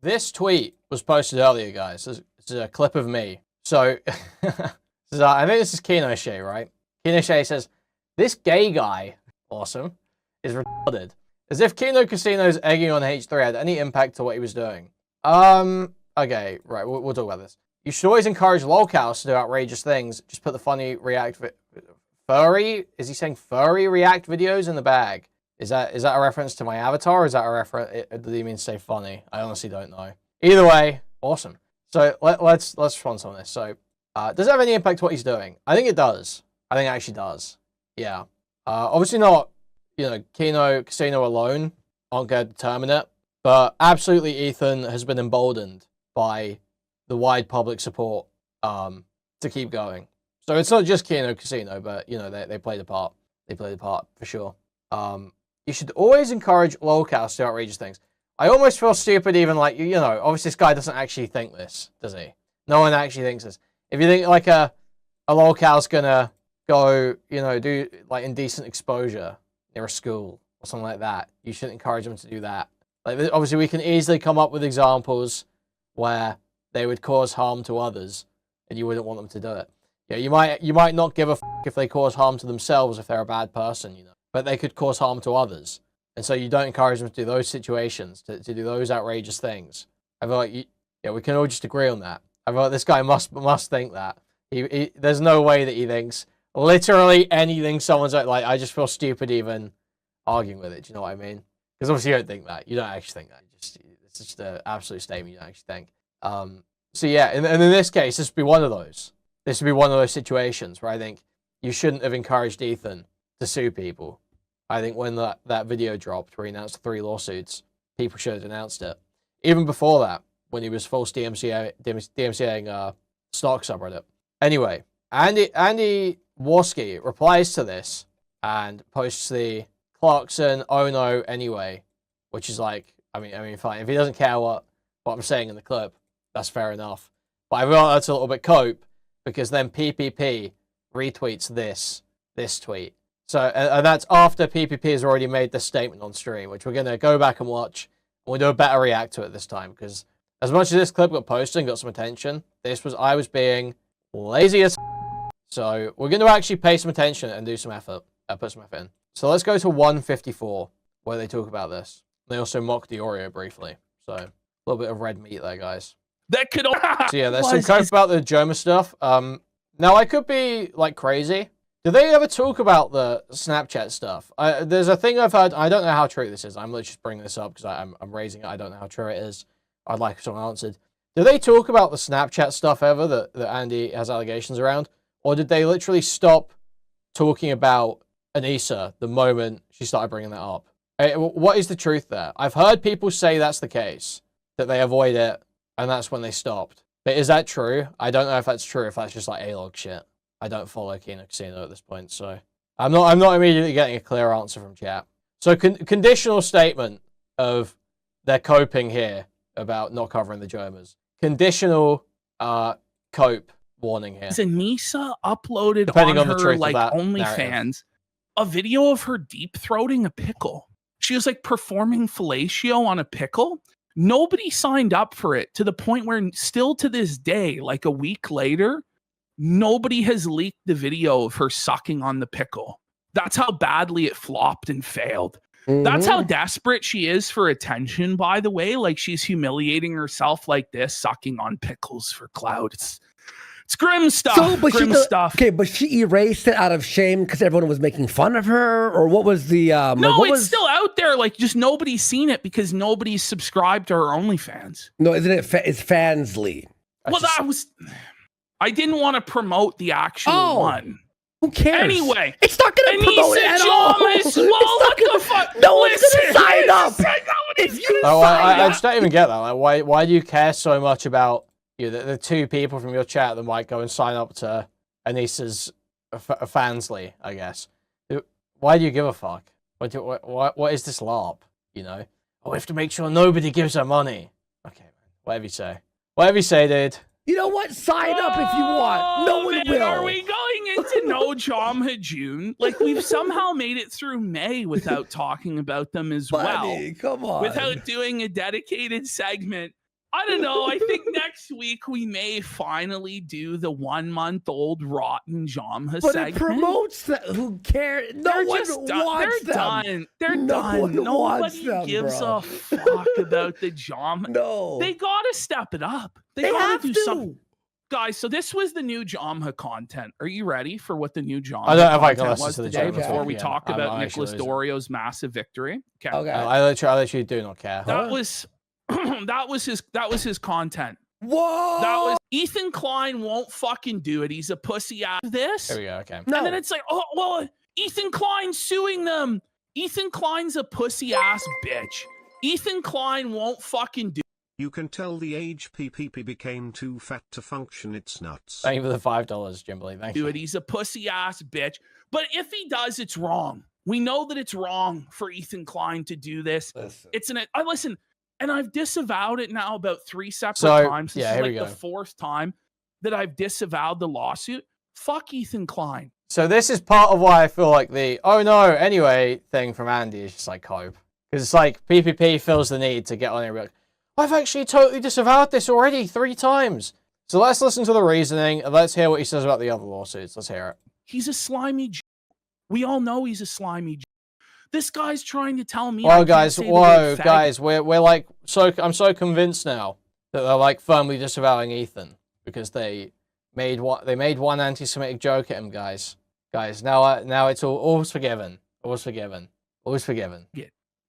this tweet was posted earlier, guys. This is a clip of me. So, I think this is Kino Shea, right? Kino Shea says, this gay guy, awesome, is retarded. As if Kino Casino's egging on H3 had any impact to what he was doing. Okay, right, we'll talk about this. You should always encourage lolcows to do outrageous things. Just put the funny furry? Is he saying furry react videos in the bag? Is that a reference to my avatar, or is that a reference? Did he mean to say funny? I honestly don't know. Either way, awesome. So let's respond to this. So, does it have any impact to what he's doing? I think it does. I think it actually does. Yeah. Obviously not, Kino Casino alone aren't going to determine it, but absolutely Ethan has been emboldened by the wide public support to keep going. So it's not just Kino Casino, but they played a part. They played a part for sure. You should always encourage lolcows to do outrageous things. I almost feel stupid even like, obviously this guy doesn't actually think this, does he? No one actually thinks this. If you think like a lolcow's gonna go, do like indecent exposure near a school or something like that, you shouldn't encourage them to do that. Like, obviously we can easily come up with examples where they would cause harm to others and you wouldn't want them to do it. Yeah, you might not give a if they cause harm to themselves if they're a bad person, but they could cause harm to others. And so you don't encourage them to do those situations, to do those outrageous things. I feel like, we can all just agree on that. I feel like this guy must think that. There's no way that he thinks literally anything someone's like, I just feel stupid even arguing with it. Do you know what I mean? Because obviously you don't think that. You don't actually think that. It's just an absolute statement you don't actually think. So yeah, and in this case, this would be one of those. This would be one of those situations where I think you shouldn't have encouraged Ethan to sue people. I think when that video dropped where he announced 3 lawsuits, people should have denounced it. Even before that, when he was false DMCAing stock subreddit. Anyway, Andy Warski replies to this and posts the Clarkson, oh no, anyway, which is like, I mean, fine. If he doesn't care what I'm saying in the clip, that's fair enough. But I feel like that's a little bit cope, because then PPP retweets this tweet. So, and that's after PPP has already made this statement on stream, which we're going to go back and watch. We'll do a better react to it this time, because as much as this clip got posted and got some attention, I was being lazy as so we're going to actually pay some attention and do some effort, put some effort in. So let's go to 154, where they talk about this. They also mock the Oreo briefly. So a little bit of red meat there, guys. That could So yeah, there's some cope about the Joma stuff. Now I could be like crazy. Do they ever talk about the Snapchat stuff? There's a thing I've heard. I don't know how true this is. I'm literally just bringing this up because I'm raising it. I don't know how true it is. I'd like someone answered. Do they talk about the Snapchat stuff ever that Andy has allegations around? Or did they literally stop talking about Anissa the moment she started bringing that up? What is the truth there? I've heard people say that's the case, that they avoid it, and that's when they stopped. But is that true? I don't know if that's true, if that's just like A-log shit. I don't follow Kino Casino at this point, so I'm not immediately getting a clear answer from chat. So conditional statement of they're coping here about not covering the Jomas. Conditional cope warning here. Anissa uploaded Depending on the her truth like of that OnlyFans a video of her deep throating a pickle. She was like performing fellatio on a pickle. Nobody signed up for it, to the point where still to this day, like a week later, nobody has leaked the video of her sucking on the pickle. That's how badly it flopped and failed. Mm-hmm. That's how desperate she is for attention, by the way. Like, she's humiliating herself like this, sucking on pickles for clout. It's grim stuff. Grim stuff. Okay, but she erased it out of shame because everyone was making fun of her, or what was the? No, it's still out there. Like, just nobody's seen it because nobody's subscribed to her OnlyFans. No, isn't it? It's Fansly. I didn't want to promote the actual one. Who cares? Anyway, it's not going to promote it at all. What the fuck? No one's going to sign up. I just don't even get that. Like, why do you care so much about the 2 people from your chat that might go and sign up to Anissa's Fansly, I guess? Why do you give a fuck? What is this LARP? Oh, we have to make sure nobody gives her money. Okay, man. Whatever you say. Whatever you say, dude. You know what? Sign up if you want. No one will. Are we going into no Joma June? Like, we've somehow made it through May without talking about them as well. Come on. Without doing a dedicated segment I don't know. I think next week we may finally do the 1-month-old rotten Jamha But segment. it promotes that. Who cares? No They're one just done. wants They're them. done. They're No done. one wants Nobody them, gives bro. a fuck about the Jamha. No. They gotta step it up. They They gotta have do to. something. Guys, so this was the new Jamha content. Are you ready for what the new Jamha I don't know if I can content listen was to the today Jamha before we again. talk I'm about actually Nicholas losing. Dorio's massive victory? Okay. Okay. I literally do not care. That was that was his content. Whoa. That was Ethan Klein won't fucking do it. He's a pussy ass. This. Here we go. Okay. No. And then it's like, oh well, Ethan Klein's suing them. Ethan Klein's a pussy ass bitch. Ethan Klein won't fucking do. You can tell the age PPP became too fat to function. It's nuts. Thank you for the $5, Jimberly. Thank you. it. He's a pussy ass bitch. But if he does, it's wrong. We know that it's wrong for Ethan Klein to do this. Listen. It's I listen, and I've disavowed it now about 3 separate So, times. This yeah, is here we like the go. 4th time that I've disavowed the lawsuit. Fuck Ethan Klein. So this is part of why I feel like the oh no anyway thing from Andy is just like cope. Because it's like PPP feels the need to get on here and be like, I've actually totally disavowed this already 3 times. So let's listen to the reasoning and let's hear what he says about the other lawsuits. Let's hear it. He's a slimy Jew. We all know he's a slimy Jew. This guy's trying to tell me. I Whoa can't guys, say the word faggot. guys, we're like I'm so convinced now that they're like firmly disavowing Ethan because they made one anti-Semitic joke at him, guys. Guys, now it's all's forgiven. All's forgiven. All's forgiven.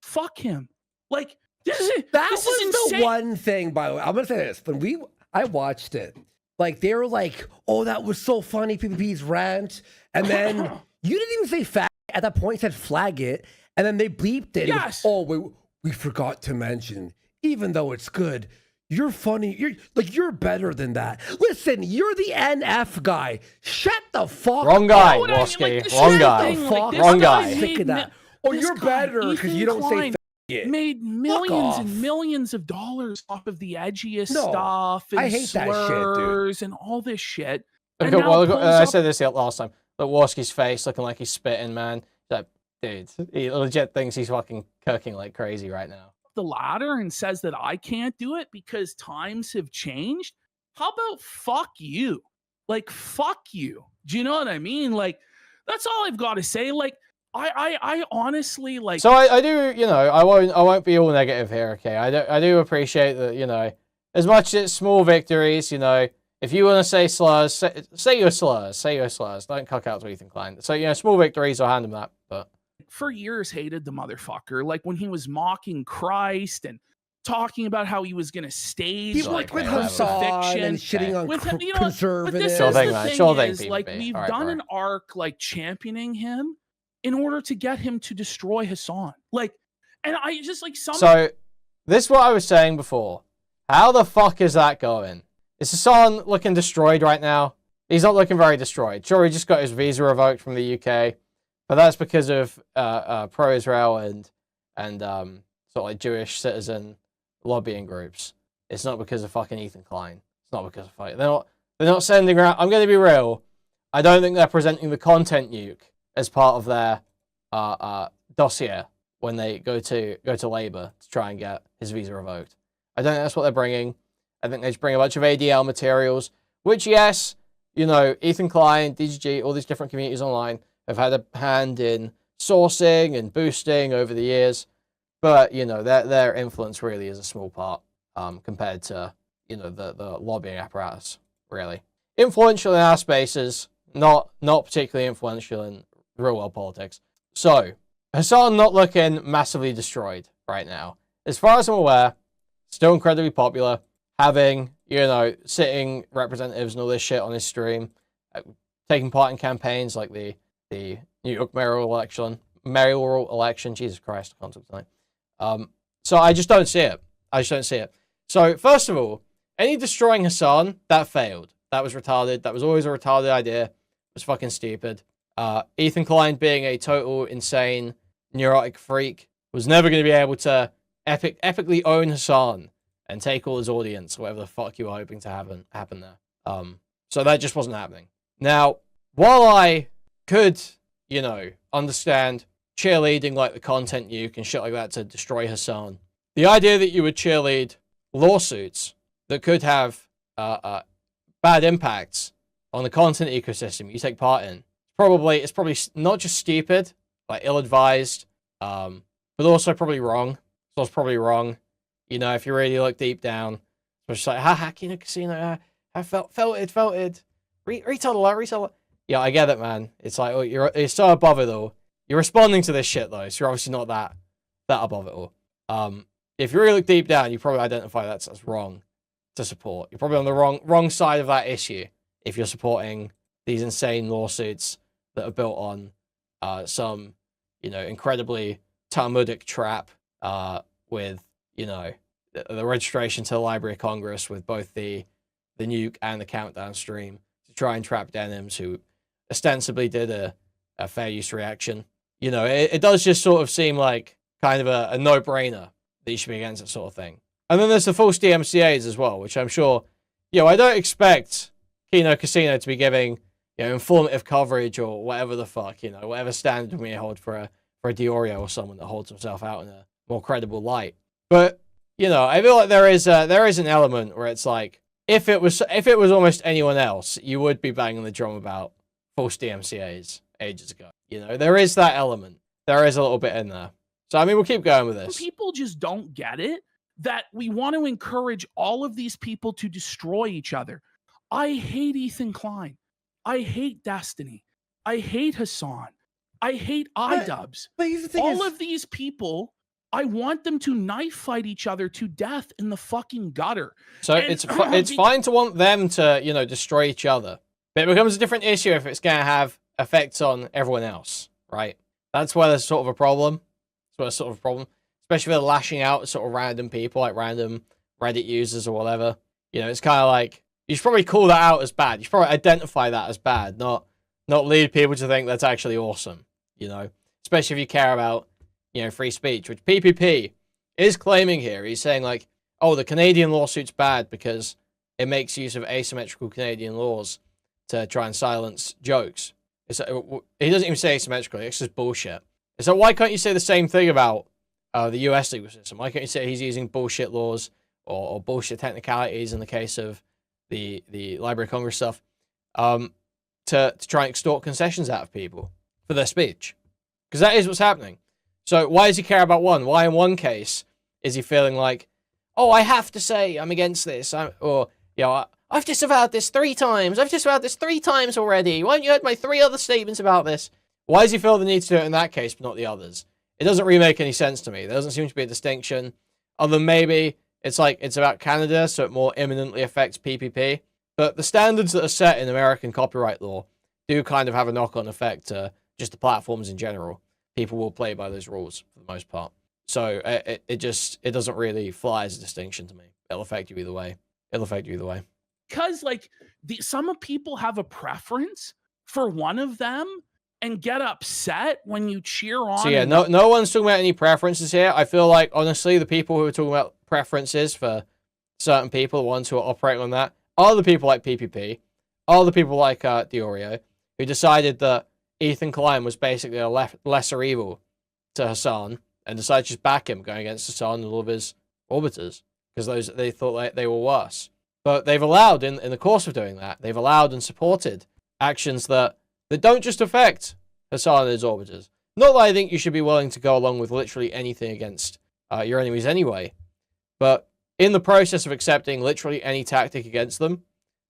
Fuck him. Like this is That this was is insane. the one thing, by the way. I'm gonna say this. When I watched it, like they were like, "Oh, that was so funny." PPP's rant, and then you didn't even say "fag" at that point. You said "flag it," and then they bleeped it. Yes. Oh, we forgot to mention, even though it's good. You're funny. You're better than that. Listen, you're the NF guy. Shut the fuck. Wrong guy, know what I mean? Warski. Like, the Wrong shit guy. thing, Fuck. this Wrong guy guy. Sick of that. Or this you're guy, better because Ethan you don't Klein, say it. made millions off. and millions of dollars off of the edgiest No, stuff and I hate that shit, dude. slurs and all this shit. Look And at, now well, look, pulls I up said this last time. Look, Warski's face looking like he's spitting, man. Like, dude, he legit thinks he's fucking cooking like crazy right now. the ladder and says that I can't do it because times have changed. How about fuck you? Like, fuck you. Do you know what I mean? Like, that's all I've got to say. Like, I honestly like. So I do, you know, I won't be all negative here, okay? I do appreciate that, you know, as much as it's small victories, you know, if you want to say slurs, say your slurs, say your slurs. Don't cuck out to Ethan Klein. So, you know, small victories, I'll hand him that, but. For years hated the motherfucker. Like when he was mocking Christ and talking about how he was going to stage He's like with whatever. Hasan and shitting on With him, you know, conservatives. but this Sure is thing, the man. thing Sure thing, is, like, PPP. we've All right, done bro. an arc like championing him in order to get him to destroy Hasan. Like, and I just like some. So, this is what I was saying before. How the fuck is that going? Is Hasan looking destroyed right now? He's not looking very destroyed. Sure, he just got his visa revoked from the UK, but that's because of pro-Israel and sort of like Jewish citizen lobbying groups. It's not because of fucking Ethan Klein. It's not because of fight. They're not sending around. I'm going to be real. I don't think they're presenting the content nuke as part of their dossier when they go to Labour to try and get his visa revoked. I don't think that's what they're bringing. I think they just bring a bunch of ADL materials, which, yes, you know, Ethan Klein, DGG, all these different communities online have had a hand in sourcing and boosting over the years. But, you know, their influence really is a small part compared to, you know, the lobbying apparatus, really. Influential in our spaces, not particularly influential in real-world politics. So, Hasan not looking massively destroyed right now. As far as I'm aware, still incredibly popular, having, you know, sitting representatives and all this shit on his stream, taking part in campaigns like the New York mayoral election. Jesus Christ, I can't talk tonight. So I just don't see it. So first of all, any destroying Hasan, that failed. That was retarded. That was always a retarded idea. It was fucking stupid. Ethan Klein being a total insane neurotic freak was never going to be able to epically own Hasan and take all his audience, whatever the fuck you were hoping to happen there. So that just wasn't happening. Now, while I could, you know, understand cheerleading like the content nuke and shit like that to destroy Hasan, the idea that you would cheerlead lawsuits that could have bad impacts on the content ecosystem you take part in. It's probably not just stupid, like ill-advised, but also probably wrong. So it's probably wrong. You know, if you really look deep down, it's just like, hacking a casino, I felt it. Retell alert. Yeah, I get it, man. It's like, oh, you're so above it all. You're responding to this shit though, so you're obviously not that above it all. If you really look deep down, you probably identify that's wrong to support. You're probably on the wrong side of that issue if you're supporting these insane lawsuits that are built on some, you know, incredibly Talmudic trap with, you know, the registration to the Library of Congress with both the nuke and the countdown stream to try and trap denims who ostensibly did a fair use reaction. You know, it does just sort of seem like kind of a no-brainer that you should be against that sort of thing. And then there's the false DMCAs as well, which I'm sure, you know, I don't expect Kino Casino to be giving, you know, informative coverage or whatever the fuck, you know, whatever standard we hold for a Diorio or someone that holds himself out in a more credible light. But, you know, I feel like there is an element where it's like, if it was almost anyone else, you would be banging the drum about false DMCAs ages ago. You know, there is that element. There is a little bit in there. So, I mean, we'll keep going with this. People just don't get it, that we want to encourage all of these people to destroy each other. I hate Ethan Klein. I hate Destiny. I hate Hasan. I hate iDubbbz. All of these people, I want them to knife fight each other to death in the fucking gutter. So it's fine to want them to, you know, destroy each other. But it becomes a different issue if it's going to have effects on everyone else, right? That's where there's sort of a problem. Especially if they're lashing out at sort of random people, like random Reddit users or whatever. You know, it's kind of like, you should probably call that out as bad. You should probably identify that as bad, not lead people to think that's actually awesome, you know? Especially if you care about, you know, free speech, which PPP is claiming here. He's saying, like, oh, the Canadian lawsuit's bad because it makes use of asymmetrical Canadian laws to try and silence jokes. He doesn't even say asymmetrical. It's just bullshit. So why can't you say the same thing about the US legal system? Why can't you say he's using bullshit laws or bullshit technicalities in the case of the Library of Congress stuff to try and extort concessions out of people for their speech? Because that is what's happening. So why does he care about one? Why in one case is he feeling like, oh, I have to say I'm against this, I've disavowed this 3 times. I've disavowed this 3 times already. Why haven't you heard my 3 other statements about this? Why does he feel the need to do it in that case, but not the others? It doesn't really make any sense to me. There doesn't seem to be a distinction, other than maybe it's like it's about Canada, so it more imminently affects PPP. But the standards that are set in American copyright law do kind of have a knock-on effect to just the platforms in general. People will play by those rules for the most part. So it doesn't really fly as a distinction to me. It'll affect you either way. Because, like, some people have a preference for one of them and get upset when you cheer on. So yeah, no one's talking about any preferences here. I feel like, honestly, the people who are talking about preferences for certain people, the ones who are operating on that, are the people like PPP, are the people like Diorio, who decided that Ethan Klein was basically a lesser evil to Hasan and decided to just back him going against Hasan and all of his orbiters because they thought they were worse. But they've allowed, in the course of doing that, they've allowed and supported actions that don't just affect Hasan and his orbiters. Not that I think you should be willing to go along with literally anything against your enemies anyway, but in the process of accepting literally any tactic against them,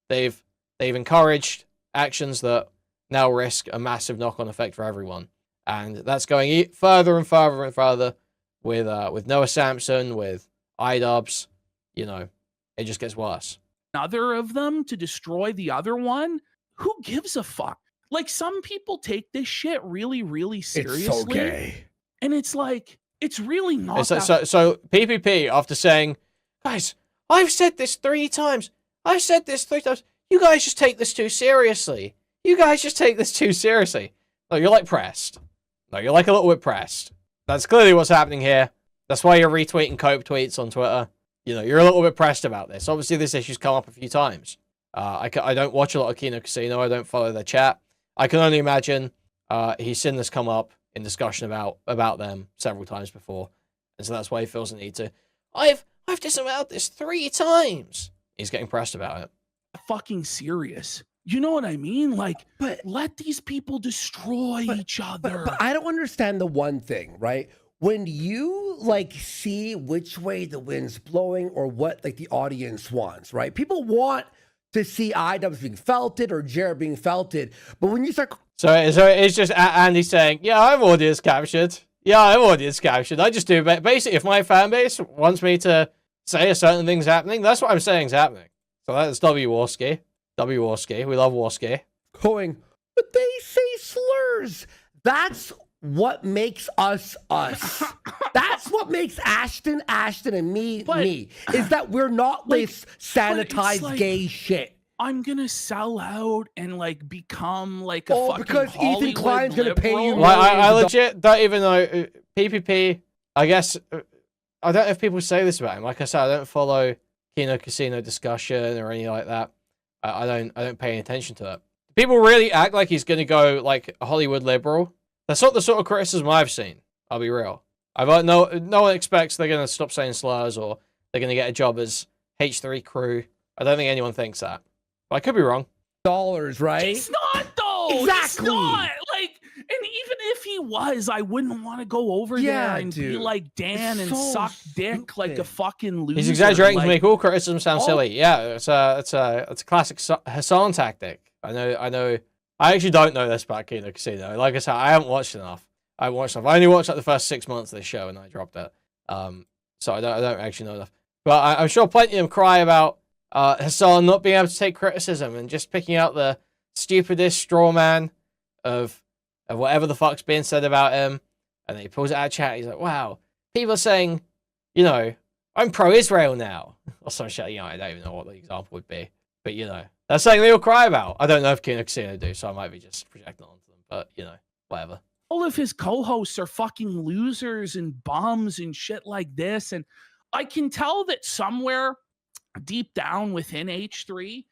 they've encouraged actions that now risk a massive knock-on effect for everyone. And that's going further and further and further with Noah Sampson, with iDubbbz. You know, it just gets worse. Another of them to destroy the other one? Who gives a fuck? Like, some people take this shit really, really seriously. It's so gay. And it's like, it's really not. So PPP, after saying, guys, I've said this 3 times. You guys just take this too seriously. No, you're like pressed. No, you're like a little bit pressed. That's clearly what's happening here. That's why you're retweeting Cope tweets on Twitter. You know, you're a little bit pressed about this. Obviously, this issue's come up a few times. I don't watch a lot of Kino Casino. I don't follow their chat. I can only imagine he's seen this come up in discussion about them several times before. And so that's why he feels the need to, I've disavowed this 3 times. He's getting pressed about it. Fucking serious. You know what I mean? Like, But let these people destroy each other. But I don't understand the one thing, right? When you like see which way the wind's blowing or what like the audience wants, right? People want to see iDubbbz being felted or Jared being felted, but when you start, So it's just Andy saying, "Yeah, I'm audience captured. Yeah, I'm audience captured. I just do. But basically, if my fan base wants me to say a certain thing's happening, that's what I'm saying is happening." So that's Warski. Warski. We love Warski. going, but they say slurs. That's what makes us us. That's what makes Ashton and me me. Is that we're not like, this sanitized like, gay shit. I'm gonna sell out and like become like a fucking because Hollywood Ethan Klein's gonna pay you liberal. more. I legit don't even know PPP. I guess I don't know if people say this about him. Like I said, I don't follow Kino Casino discussion or anything like that. I don't pay any attention to that. People really act like he's gonna go like a Hollywood liberal. That's not the sort of criticism I've seen. I'll be real. No one expects they're gonna stop saying slurs or they're gonna get a job as H3 crew. I don't think anyone thinks that. But I could be wrong. Dollars, right? He's not though. Exactly. He's not. Like, and even if he was, I wouldn't want to go over there and be like Dan and so suck dick like a fucking loser. He's exaggerating like, to make all criticism sound silly. Yeah, it's a classic Hasan tactic. I know. I actually don't know this about Kino Casino. Like I said, I haven't watched enough. I only watched like the first 6 months of this show and I dropped it. So I don't actually know enough. But I'm sure plenty of them cry about Hasan not being able to take criticism and just picking out the stupidest straw man of whatever the fuck's being said about him. And then he pulls it out of chat. He's like, wow, people are saying, you know, I'm pro-Israel now. Or some shit, you know, I don't even know what the example would be. But, you know, that's something they all cry about. I don't know if Kino Casino do, so I might be just projecting onto them. But, you know, whatever. All of his co-hosts are fucking losers and bums and shit like this. And I can tell that somewhere deep down within H3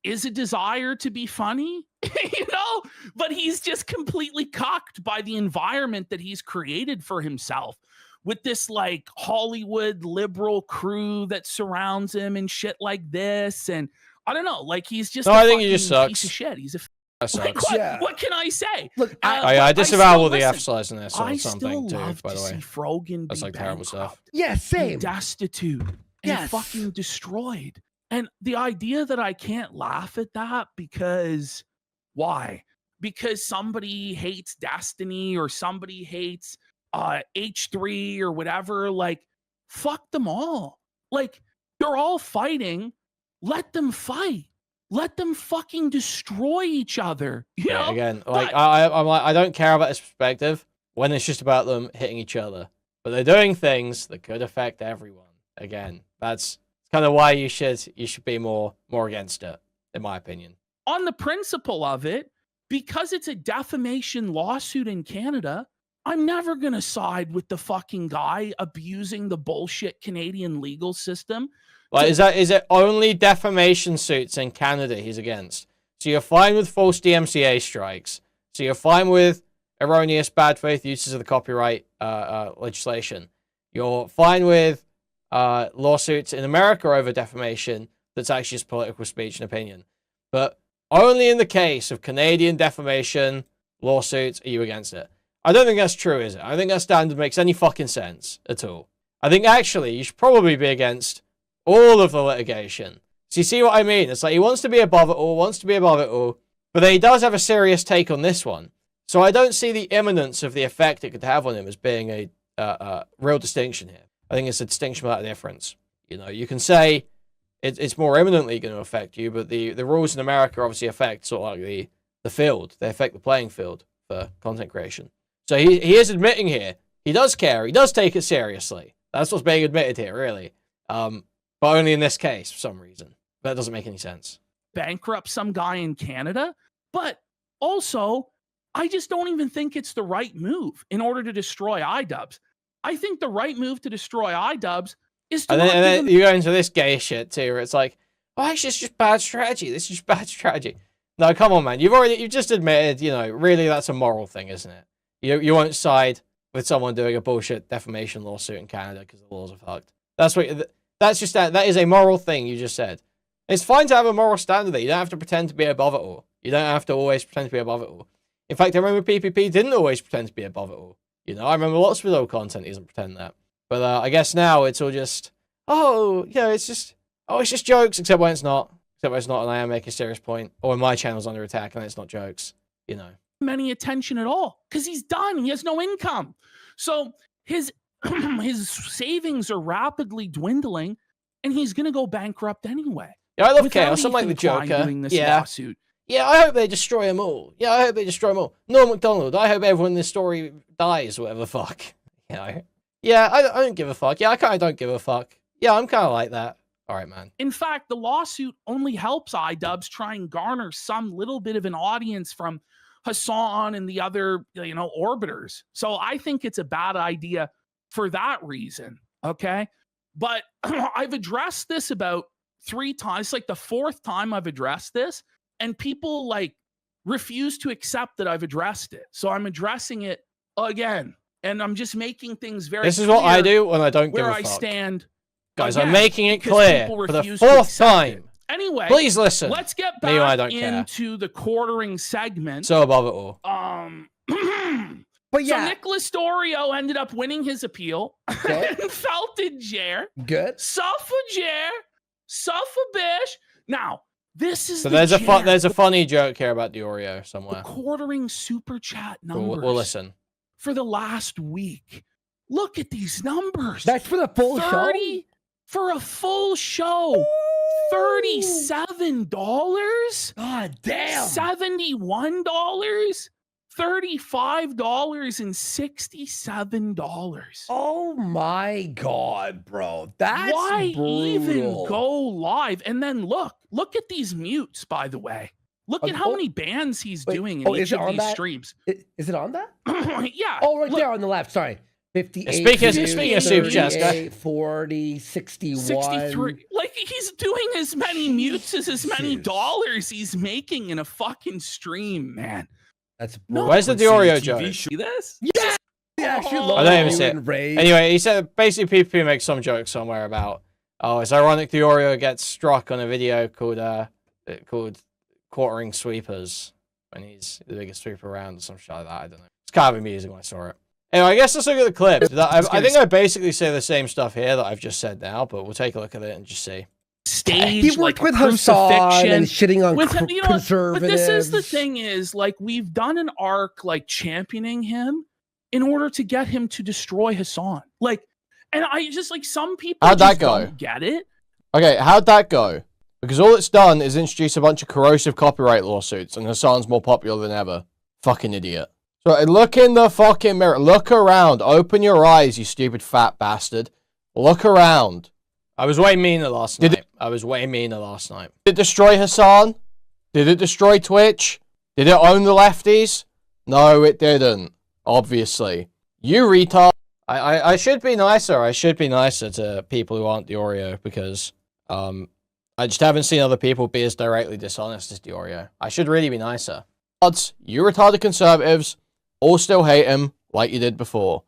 is a desire to be funny, you know, but he's just completely cocked by the environment that he's created for himself with this like Hollywood liberal crew that surrounds him and shit like this. And I don't know, like he's just I think he just sucks. piece of shit. He's a Like, what can I say? Look, I disavow all the F-slides in this I or something still too, love by to the way. see Frogan That's be like terrible stuff. bankrupt, yeah, same. destitute, and Yes. fucking destroyed. And the idea that I can't laugh at that because why? Because somebody hates Destiny or somebody hates H3 or whatever, like fuck them all. Like they're all fighting. Let them fight. Let them fucking destroy each other. You know? Again, like I'm like I don't care about this perspective when it's just about them hitting each other. But they're doing things that could affect everyone. Again, that's kind of why you should be more against it, in my opinion. On the principle of it, because it's a defamation lawsuit in Canada, I'm never going to side with the fucking guy abusing the bullshit Canadian legal system. Like, is it only defamation suits in Canada he's against? So you're fine with false DMCA strikes. So you're fine with erroneous bad faith uses of the copyright legislation. You're fine with lawsuits in America over defamation that's actually just political speech and opinion. But only in the case of Canadian defamation lawsuits are you against it. I don't think that's true, is it? I think that standard makes any fucking sense at all. I think actually you should probably be against all of the litigation. So you see what I mean? It's like he wants to be above it all, but then he does have a serious take on this one. So I don't see the imminence of the effect it could have on him as being a real distinction here. I think it's a distinction without a difference. You know, you can say it's more imminently going to affect you, but the rules in America obviously affect sort of like the field. They affect the playing field for content creation. So he is admitting here, he does care, he does take it seriously. That's what's being admitted here, really. But only in this case, for some reason. That doesn't make any sense. Bankrupt some guy in Canada, but also, I just don't even think it's the right move in order to destroy iDubbbz. I think the right move to destroy iDubbbz is to And not then give him you go into this gay shit too, where it's like, oh, it's just bad strategy. This is just bad strategy. No, come on, man. You've just admitted, you know, really that's a moral thing, isn't it? You won't side with someone doing a bullshit defamation lawsuit in Canada because the laws are fucked. That is a moral thing you just said. It's fine to have a moral standard there. You don't have to pretend to be above it all. You don't have to always pretend to be above it all. In fact, I remember PPP didn't always pretend to be above it all. You know, I remember lots of his old content he doesn't pretend that. But I guess now it's all just, oh, yeah, it's just jokes, except when it's not. Except when it's not, and I am making a serious point. Or when my channel's under attack and it's not jokes, you know. Any attention at all because he's done. He has no income. So his his savings are rapidly dwindling and he's going to go bankrupt anyway. Yeah, I love Without chaos. I'm like the Ethan Klein Joker. doing this Yeah. lawsuit. Yeah, I hope they destroy them all. Yeah, I hope they destroy them all. Norm MacDonald, I hope everyone in this story dies or whatever the fuck. You know? Yeah, I don't give a fuck. Yeah, I kind of don't give a fuck. Yeah, I'm kind of like that. All right, man. In fact, the lawsuit only helps iDubbbz try and garner some little bit of an audience from Hasan and the other, you know, orbiters. So I think it's a bad idea for that reason. Okay. But I've addressed this about 3 times. It's like the 4th time I've addressed this, and people like refuse to accept that I've addressed it. So I'm addressing it again. And I'm just making things very This is what I do when I don't give where a I fuck. stand. Guys, again, I'm making it because clear people for the refuse to 4th accept time. it. Anyway, Please listen. let's get Me when I back don't care. into the quartering segment. So above it all. But yeah, So Nicholas Dorio ended up winning his appeal Okay. and felt in jail. good. Suffer jail. Suffer bish. Now, this is So the there's a funny joke here about the Oreo the somewhere. quartering super chat numbers We'll listen. for the last week. Look at these numbers. That's for the full show. 30 for a full show. $37. God damn. $71, $35, and $67. Oh my god, bro. That's Why brutal. even go live? And then look at these mutes, by the way. Look at how many bands he's wait, doing in is each it of on these that? streams. Is it on that? Yeah. Oh, right look, there on the left. Sorry. 58, Speaking of Super Chats, guys. 38, 40, 61. 63. Like, he's doing as many mutes as many Jesus. dollars he's making in a fucking stream, man. That's No. Where's the Oreo joke? See this? Yeah. Yeah, she Oh. loves I don't even you see it. and Ray. Anyway, he said basically PPP makes some joke somewhere about, oh, it's ironic the Oreo gets struck on a video called Quartering Sweepers when he's the biggest sweeper around or some shit like that. I don't know. It's kind of amusing when I saw it. Anyway, I guess let's look at the clip. I think I basically say the same stuff here that I've just said now, but we'll take a look at it and just see. Stage, He worked like with Hasan crucifixion. and shitting on With him, you know what? conservatives. But this is the thing is, like, we've done an arc, like, championing him in order to get him to destroy Hasan. Like, and I just, like, some people How'd just that go? don't get it. Okay, how'd that go? Because all it's done is introduce a bunch of corrosive copyright lawsuits, and Hasan's more popular than ever. Fucking idiot. So look in the fucking mirror. Look around. Open your eyes, you stupid fat bastard. Look around. I was way meaner last night. I was way meaner last night. Did it destroy Hasan? Did it destroy Twitch? Did it own the lefties? No, it didn't. Obviously. You retard. I should be nicer. I should be nicer to people who aren't the Oreo because I just haven't seen other people be as directly dishonest as the Oreo. I should really be nicer. You retarded conservatives all still hate him like you did before.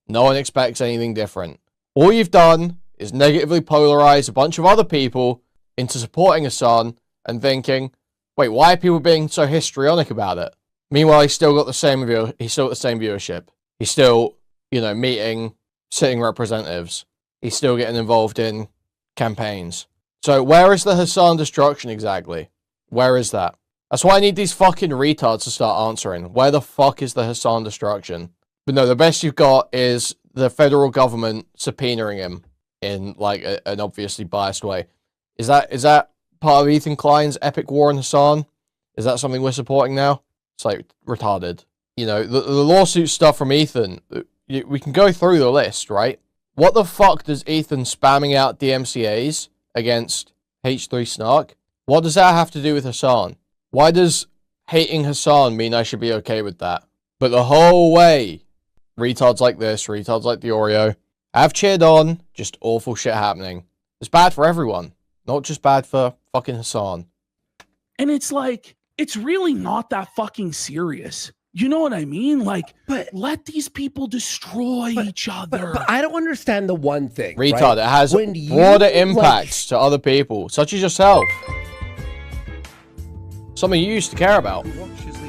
No one expects anything different. All you've done is negatively polarize a bunch of other people into supporting Hasan and thinking, wait, why are people being so histrionic about it? Meanwhile, he's still got the same viewership. He's still, you know, meeting sitting representatives. He's still getting involved in campaigns. So where is the Hasan destruction exactly? Where is that? That's why I need these fucking retards to start answering. Where the fuck is the Hasan destruction? But no, the best you've got is the federal government subpoenaing him in like an obviously biased way. Is that part of Ethan Klein's epic war on Hasan? Is that something we're supporting now? It's like retarded. You know, the lawsuit stuff from Ethan, we can go through the list, right? What the fuck does Ethan spamming out DMCAs against H3 Snark? What does that have to do with Hasan? Why does hating Hasan mean I should be okay with that? But the whole way, retards like this, retards like the Oreo, have cheered on just awful shit happening. It's bad for everyone, not just bad for fucking Hasan. And it's like, it's really not that fucking serious. You know what I mean? Like, But- let these people destroy each other. But I don't understand the one thing. Retard, right? it has When you, broader like- impacts to other people, such as yourself. Something you used to care about. Who watches the